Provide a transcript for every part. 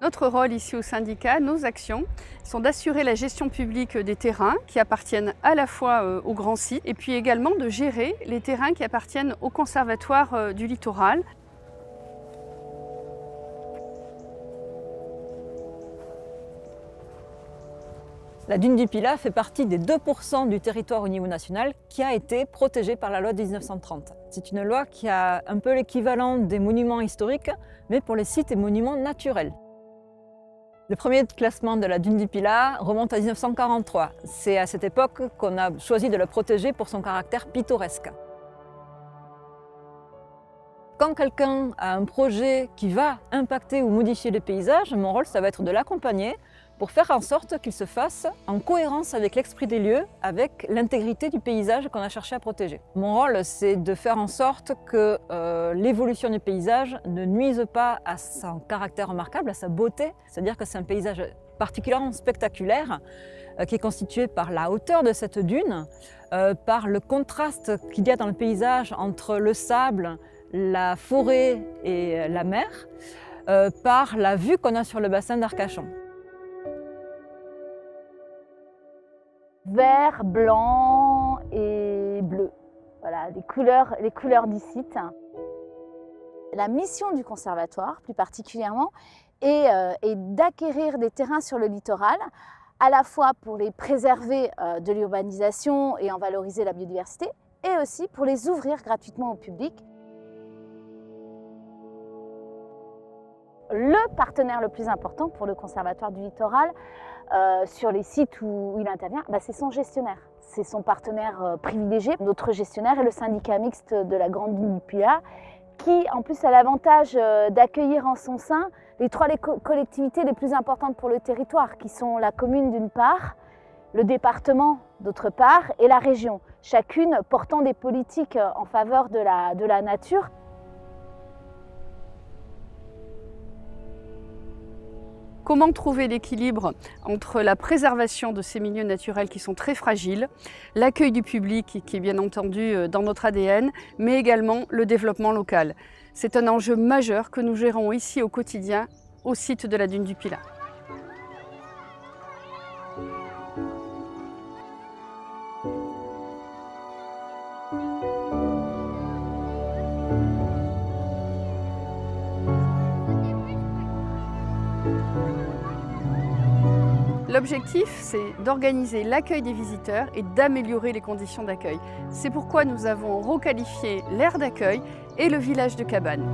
Notre rôle ici au syndicat, nos actions, sont d'assurer la gestion publique des terrains qui appartiennent à la fois au grand site et puis également de gérer les terrains qui appartiennent au conservatoire du littoral. La dune du Pilat fait partie des 2% du territoire au niveau national qui a été protégé par la loi de 1930. C'est une loi qui a un peu l'équivalent des monuments historiques, mais pour les sites et monuments naturels. Le premier classement de la dune du Pilat remonte à 1943. C'est à cette époque qu'on a choisi de la protéger pour son caractère pittoresque. Quand quelqu'un a un projet qui va impacter ou modifier le paysage, mon rôle, ça va être de l'accompagner pour faire en sorte qu'il se fasse en cohérence avec l'esprit des lieux, avec l'intégrité du paysage qu'on a cherché à protéger. Mon rôle, c'est de faire en sorte que l'évolution du paysage ne nuise pas à son caractère remarquable, à sa beauté. C'est-à-dire que c'est un paysage particulièrement spectaculaire qui est constitué par la hauteur de cette dune, par le contraste qu'il y a dans le paysage entre le sable, la forêt et la mer, par la vue qu'on a sur le bassin d'Arcachon. Vert, blanc et bleu. Voilà, les couleurs du site. La mission du conservatoire, plus particulièrement, est d'acquérir des terrains sur le littoral, à la fois pour les préserver de l'urbanisation et en valoriser la biodiversité, et aussi pour les ouvrir gratuitement au public. Le partenaire le plus important pour le Conservatoire du littoral, sur les sites où il intervient, c'est son gestionnaire. C'est son partenaire privilégié. Notre gestionnaire est le syndicat mixte de la Grande Dune du Pilat, qui en plus a l'avantage d'accueillir en son sein les trois collectivités les plus importantes pour le territoire, qui sont la commune d'une part, le département d'autre part et la région, chacune portant des politiques en faveur de la nature. Comment trouver l'équilibre entre la préservation de ces milieux naturels qui sont très fragiles, l'accueil du public qui est bien entendu dans notre ADN, mais également le développement local. C'est un enjeu majeur que nous gérons ici au quotidien au site de la dune du Pilat. L'objectif, c'est d'organiser l'accueil des visiteurs et d'améliorer les conditions d'accueil. C'est pourquoi nous avons requalifié l'aire d'accueil et le village de cabanes.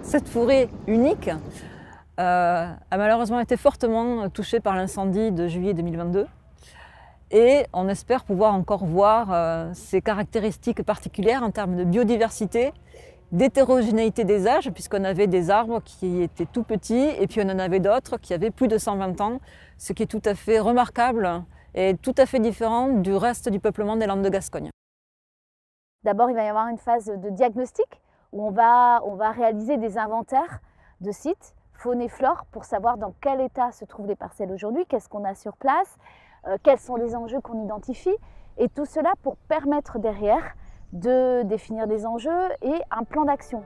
Cette forêt unique a malheureusement été fortement touchée par l'incendie de juillet 2022 et on espère pouvoir encore voir ses caractéristiques particulières en termes de biodiversité, d'hétérogénéité des âges, puisqu'on avait des arbres qui étaient tout petits et puis on en avait d'autres qui avaient plus de 120 ans, ce qui est tout à fait remarquable et tout à fait différent du reste du peuplement des Landes de Gascogne. D'abord, il va y avoir une phase de diagnostic où on va réaliser des inventaires de sites, faune et flore, pour savoir dans quel état se trouvent les parcelles aujourd'hui, qu'est-ce qu'on a sur place, quels sont les enjeux qu'on identifie, et tout cela pour permettre derrière de définir des enjeux et un plan d'action.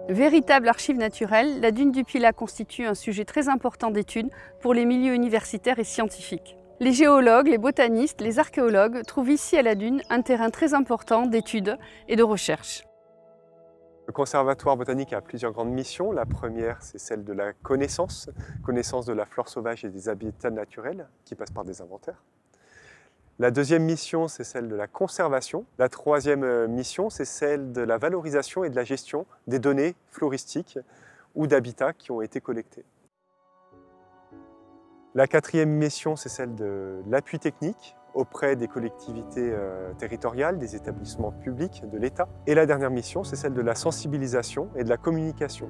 Véritable archive naturelle, la dune du Pilat constitue un sujet très important d'étude pour les milieux universitaires et scientifiques. Les géologues, les botanistes, les archéologues trouvent ici à la dune un terrain très important d'études et de recherche. Le Conservatoire botanique a plusieurs grandes missions. La première, c'est celle de la connaissance de la flore sauvage et des habitats naturels, qui passe par des inventaires. La deuxième mission, c'est celle de la conservation. La troisième mission, c'est celle de la valorisation et de la gestion des données floristiques ou d'habitats qui ont été collectés. La quatrième mission, c'est celle de l'appui technique auprès des collectivités territoriales, des établissements publics, de l'État. Et la dernière mission, c'est celle de la sensibilisation et de la communication.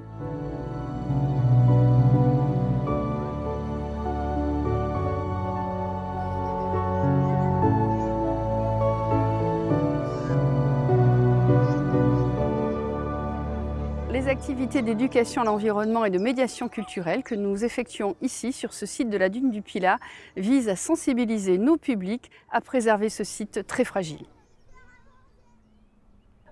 Les activités d'éducation à l'environnement et de médiation culturelle que nous effectuons ici sur ce site de la dune du Pilat visent à sensibiliser nos publics à préserver ce site très fragile.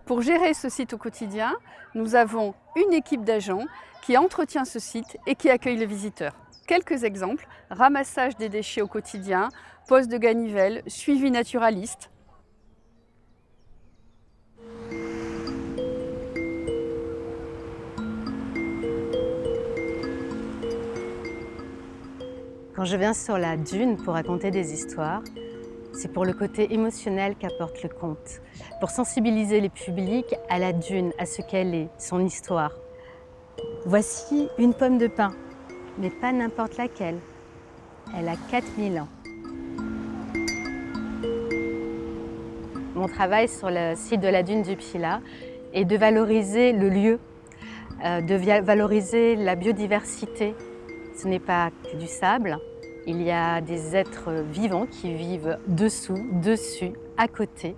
Pour gérer ce site au quotidien, nous avons une équipe d'agents qui entretient ce site et qui accueille les visiteurs. Quelques exemples: ramassage des déchets au quotidien, pose de ganivelle, suivi naturaliste. Quand je viens sur la dune pour raconter des histoires, c'est pour le côté émotionnel qu'apporte le conte, pour sensibiliser les publics à la dune, à ce qu'elle est, son histoire. Voici une pomme de pin, mais pas n'importe laquelle. Elle a 4000 ans. Mon travail sur le site de la dune du Pilat est de valoriser le lieu, de valoriser la biodiversité. Ce n'est pas que du sable, il y a des êtres vivants qui vivent dessous, dessus, à côté.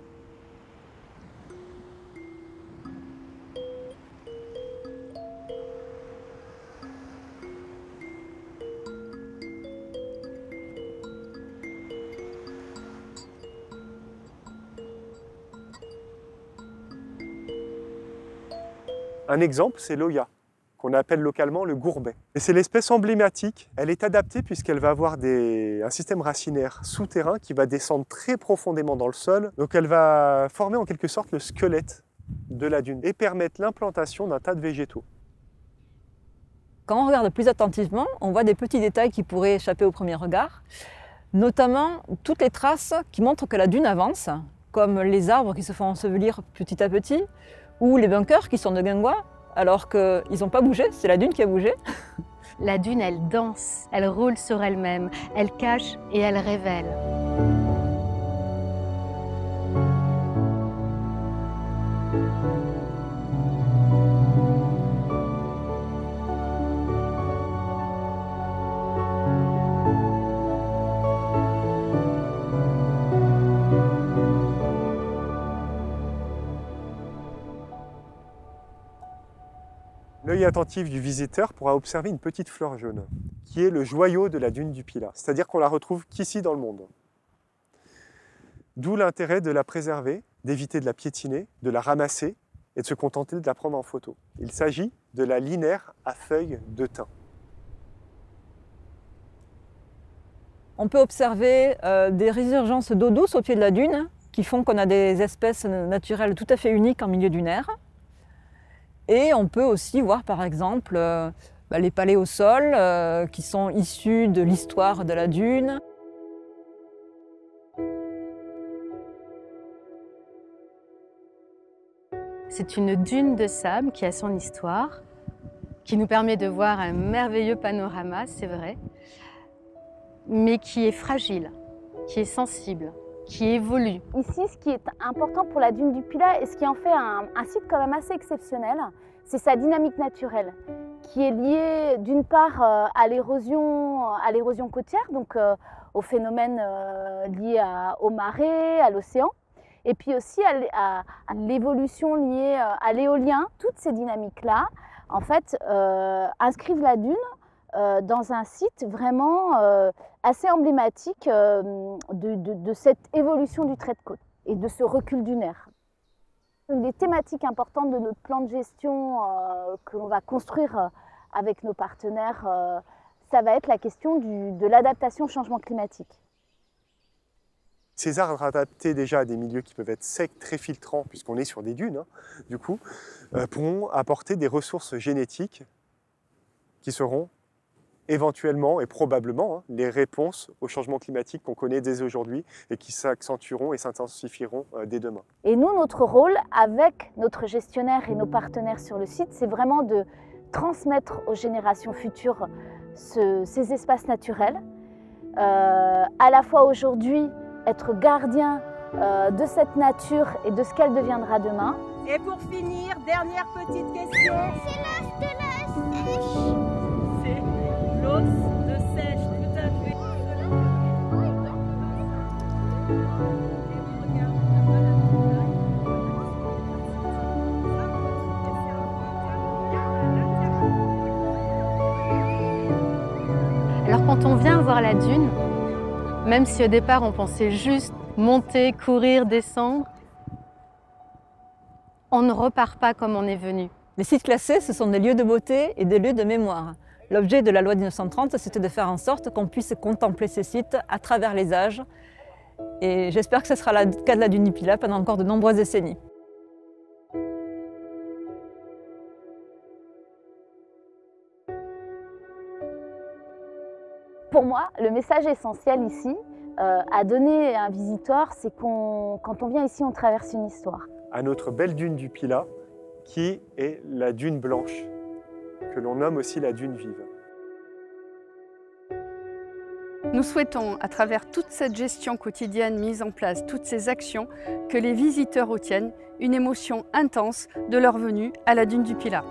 Un exemple, c'est l'Oya, qu'on appelle localement le gourbet. Et c'est l'espèce emblématique. Elle est adaptée puisqu'elle va avoir un système racinaire souterrain qui va descendre très profondément dans le sol. Donc elle va former en quelque sorte le squelette de la dune et permettre l'implantation d'un tas de végétaux. Quand on regarde plus attentivement, on voit des petits détails qui pourraient échapper au premier regard, notamment toutes les traces qui montrent que la dune avance, comme les arbres qui se font ensevelir petit à petit, ou les bunkers qui sont de guingois, alors qu'ils n'ont pas bougé, c'est la dune qui a bougé. La dune, elle danse, elle roule sur elle-même, elle cache et elle révèle. L'œil attentif du visiteur pourra observer une petite fleur jaune, qui est le joyau de la dune du Pilat, c'est-à-dire qu'on la retrouve qu'ici dans le monde. D'où l'intérêt de la préserver, d'éviter de la piétiner, de la ramasser et de se contenter de la prendre en photo. Il s'agit de la linaire à feuilles de thym. On peut observer des résurgences d'eau douce au pied de la dune qui font qu'on a des espèces naturelles tout à fait uniques en milieu dunaire. Et on peut aussi voir par exemple les paléosols qui sont issus de l'histoire de la dune. C'est une dune de sable qui a son histoire, qui nous permet de voir un merveilleux panorama, c'est vrai, mais qui est fragile, qui est sensible, qui évolue. Ici, ce qui est important pour la dune du Pilat et ce qui en fait un site quand même assez exceptionnel, c'est sa dynamique naturelle, qui est liée d'une part à l'érosion côtière, donc aux phénomènes liés aux marées, à l'océan, et puis aussi à l'évolution liée à l'éolien. Toutes ces dynamiques-là, en fait, inscrivent la dune dans un site vraiment assez emblématique de cette évolution du trait de côte et de ce recul dunaire. Une des thématiques importantes de notre plan de gestion que l'on va construire avec nos partenaires, ça va être la question de l'adaptation au changement climatique. Ces arbres adaptés déjà à des milieux qui peuvent être secs, très filtrants, puisqu'on est sur des dunes, du coup, pourront apporter des ressources génétiques qui seront éventuellement et probablement les réponses au changement climatique qu'on connaît dès aujourd'hui et qui s'accentueront et s'intensifieront dès demain. Et nous, notre rôle avec notre gestionnaire et nos partenaires sur le site, c'est vraiment de transmettre aux générations futures ces espaces naturels. À la fois aujourd'hui, être gardien de cette nature et de ce qu'elle deviendra demain. Et pour finir, dernière petite question. C'est l'os de la sèche. C'est l'os de sèche, tout à fait. Alors quand on vient voir la dune, même si au départ on pensait juste monter, courir, descendre, on ne repart pas comme on est venu. Les sites classés, ce sont des lieux de beauté et des lieux de mémoire. L'objet de la loi 1930, c'était de faire en sorte qu'on puisse contempler ces sites à travers les âges. Et j'espère que ce sera le cas de la dune du Pilat pendant encore de nombreuses décennies. Pour moi, le message essentiel ici, à donner à un visiteur, c'est quand on vient ici, on traverse une histoire. À notre belle dune du Pilat, qui est la dune blanche, que l'on nomme aussi la dune vive. Nous souhaitons, à travers toute cette gestion quotidienne mise en place, toutes ces actions, que les visiteurs retiennent une émotion intense de leur venue à la dune du Pilat.